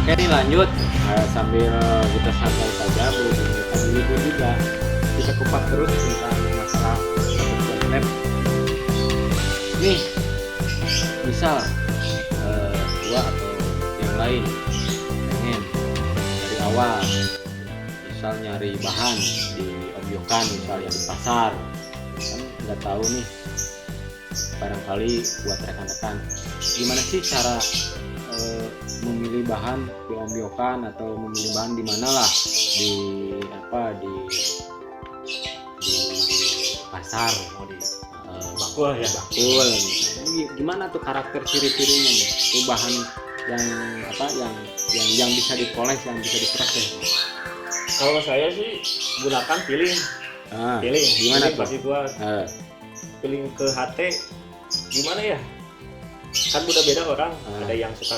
Oke nih lanjut. Sambil kita santai saja berhubung libur juga, kita kupas terus tentang masalah lab. Nih misal gua atau yang lain pengen dari awal misal nyari bahan di Obyokan misal yang di pasar, kan nggak tahu nih, barangkali buat rekan-rekan gimana sih cara memilih bahan di Obyokan atau memilih bahan di mana lah, di pasar, di bakul ya. bakul. Gimana tuh karakter ciri-cirinya nih, tuh bahan yang bisa dipoles, yang bisa diproses. Kalau saya sih gunakan piling. Piling gimana tuh? Pasti gua piling ke HT gimana ya? Kan beda-beda orang. Ada yang suka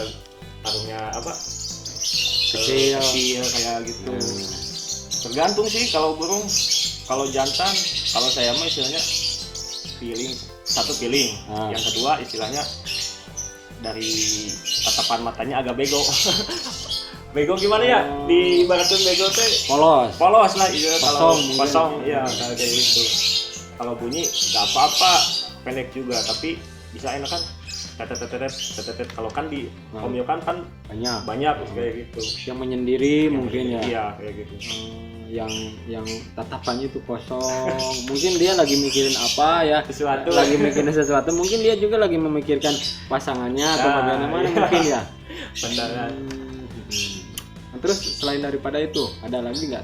karungnya kecil kayak gitu. Tergantung sih kalau burung. Kalau jantan, kalau saya mah istilahnya piling, satu piling. Yang kedua istilahnya dari tatapan matanya agak bego. Bego gimana ya? Di ibaratkan bego teh polos lah, iya. Kalau kosong ya kayak gitu. Kalau bunyi nggak apa-apa, pendek juga, tapi bisa enak kan? Tetet. Kalau kan di Obyokan kan banyak kayak gitu. Yang menyendiri mungkin ya. Iya kayak gitu. Yang tatapannya itu kosong. Mungkin dia lagi mikirin apa ya? Lagi mikirin sesuatu. Mungkin dia juga lagi memikirkan pasangannya atau bagaimana mungkin ya. Benar. Terus selain daripada itu ada lagi nggak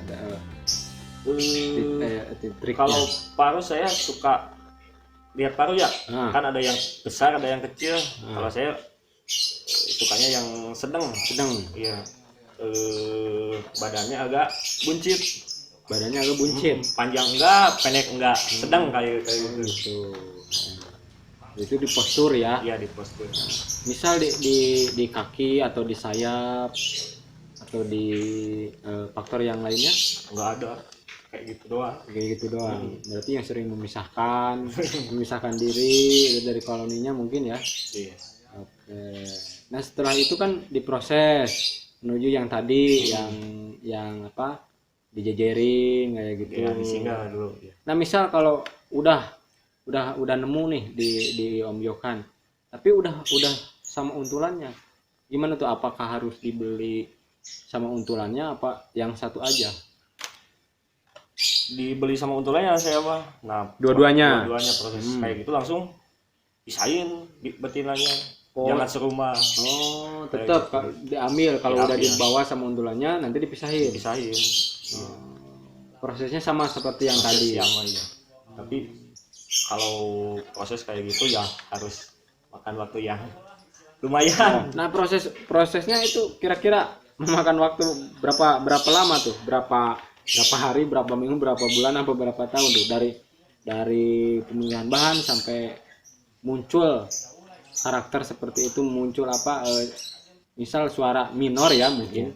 trik? Kalau paruh saya suka lihat paruh ya. Kan ada yang besar, ada yang kecil. Kalau saya sukanya yang sedang. Iya. Badannya agak buncit. Panjang enggak, pendek enggak, sedang kayak gitu. Itu di postur ya. Iya, di postur. Misal di kaki atau di sayap atau di faktor yang lainnya enggak ada, kayak gitu doang. Berarti yang sering memisahkan diri dari koloninya mungkin ya. Iya. Oke. Nah setelah itu kan diproses menuju yang tadi yang dijejerin kayak gitu. Iya, disinggah dulu. Ya. Nah misal kalau udah nemu nih di Obyokan, tapi udah sama untulannya, gimana tuh? Apakah harus dibeli sama untulannya apa yang satu aja? Dibeli sama untulannya saya mah. Nah, dua-duanya proses kayak gitu langsung pisahin betinanya. Jangan serumah. Tetap gitu. Diambil kalau udah dibawa sama untulannya nanti dipisahin. Prosesnya sama seperti yang tadi. Sama, iya. Tapi kalau proses kayak gitu ya harus makan waktu yang lumayan. Nah, prosesnya itu kira-kira memakan waktu berapa lama tuh? Berapa hari, berapa minggu, berapa bulan, apa berapa tahun tuh dari pemilihan bahan sampai muncul karakter seperti itu, muncul misal suara minor ya mungkin.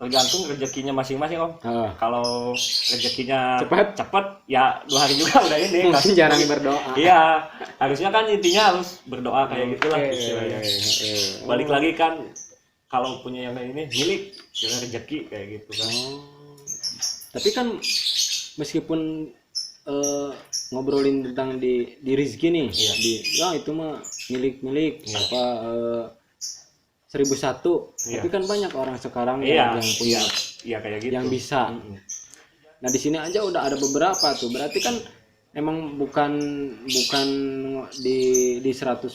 Tergantung rezekinya masing-masing Om. Kalau rezekinya cepat ya 2 hari juga udah ini. Mungkin jarang berdoa. Iya, harusnya kan intinya harus berdoa kayak gitulah istilahnya. Balik lagi kan kalau punya yang ini milik, rezeki kayak gitu kan. Tapi kan meskipun ngobrolin tentang di rezeki nih, itu mah milik 1001. Tapi kan banyak orang sekarang yang punya kayak gitu. Yang bisa. Nah, di sini aja udah ada beberapa tuh. Berarti kan emang bukan di 100%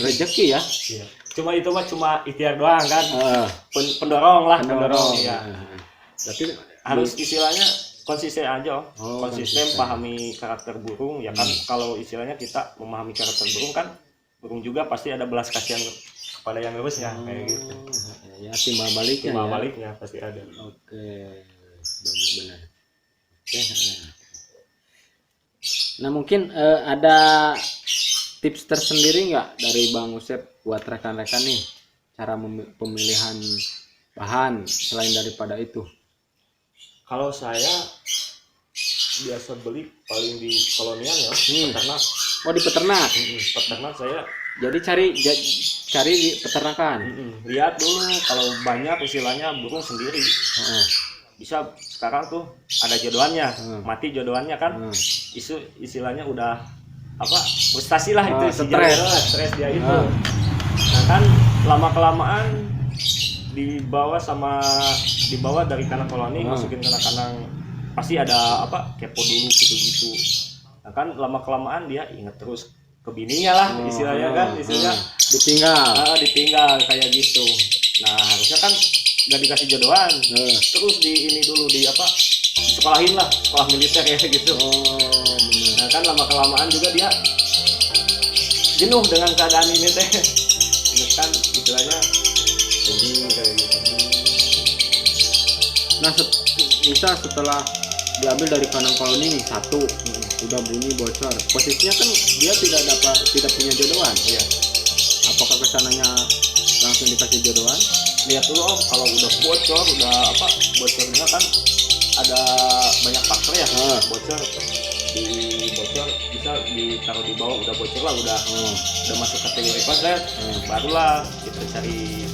rezeki ya. Cuma itu mah cuma ikhtiar doang kan. Pendorong lah. Tapi harus istilahnya konsisten aja. Konsisten. Pahami karakter burung ya kan. Kalau istilahnya kita memahami karakter burung kan, burung juga pasti ada belas kasihan kepada yang ngurusnya kayak gitu. Ya timbal baliknya Timbal ya. baliknya pasti ada. Oke, benar-benar. Oke. Nah mungkin ada tips tersendiri nggak dari Bang Usep buat rekan-rekan nih cara pemilihan bahan selain daripada itu? Kalau saya biasa beli paling di kolonial ya, peternak. Oh di peternak. Peternak saya. Jadi cari di peternakan. Lihat dulu kalau banyak istilahnya burung sendiri. Bisa sekarang tuh ada jodohannya, mati jodohannya kan. Istilahnya udah apa? Frustasi lah itu stres dia itu. Nah kan lama kelamaan dibawa dari kandang koloni masukin ke kandang, pasti ada apa kepo dulu gitu. Nah kan lama kelamaan dia inget terus ke bininya lah istilahnya kan, ditinggal kayak gitu. Nah harusnya kan nggak dikasih jodohan, terus di ini dulu di apa, sekolahin lah, sekolah militer ya gitu. Nah kan lama kelamaan juga dia jenuh dengan keadaan ini teh. Ini kan istilahnya bunyi kayak gitu. Nah bisa setelah diambil dari kandang koloni nih satu, udah bunyi bocor, posisinya kan dia tidak punya jodohan. Iya. Apakah kesananya langsung dikasih jodohan? Lihat dulu Om, kalau udah bocor, bocornya kan ada banyak faktor ya. Bocor bisa ditaruh di bawah, udah bocor lah, udah masuk kategori konslet, barulah kita cari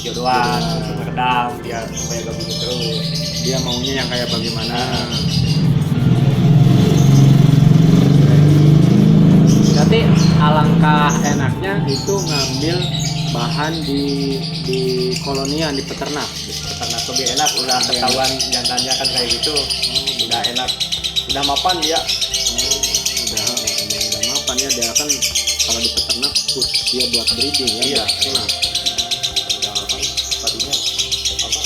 jodohan untuk meredam biar supaya gak bunyi terus. Dia maunya yang kayak bagaimana? Berarti alangkah enaknya itu ngambil bahan di kolonial, di peternak lebih enak, udah ketahuan jantannya kan kayak gitu. Udah enak, udah mapan dia. Udah mapan ya, dia kan kalau di peternak khusus dia buat breeding ya. Iya. Udah mapan tadinya apa?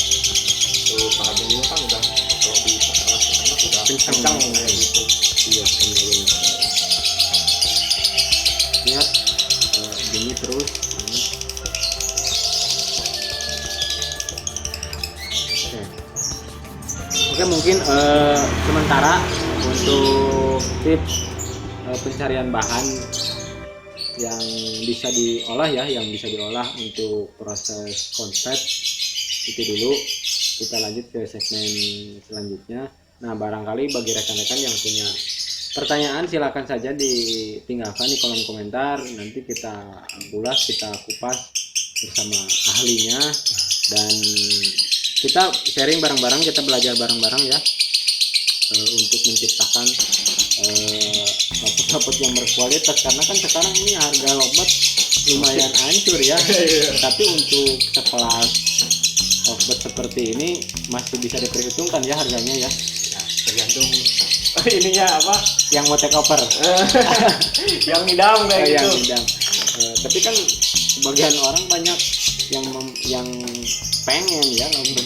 Tuh paradigma kan udah kalau di peternak udah kencang kayak gitu. Iya benar. Lihat bunyi terus. Oke, mungkin sementara untuk tips pencarian bahan yang bisa diolah untuk proses konslet itu dulu. Kita lanjut ke segmen selanjutnya. Nah, barangkali bagi rekan-rekan yang punya pertanyaan silakan saja ditinggalkan di kolom komentar. Nanti kita ulas, kita kupas bersama ahlinya, dan kita sharing bareng-bareng, kita belajar bareng-bareng ya, untuk menciptakan robot-robot yang berkualitas. Karena kan sekarang ini harga robot lumayan hancur ya. Tapi untuk sekelas robot seperti ini masih bisa diperhitungkan ya harganya ya. Tergantung ininya apa, yang mau take over. yang ngidam kayak gitu. Yang ngidam. Tapi kan sebagian orang banyak yang pengen ya robot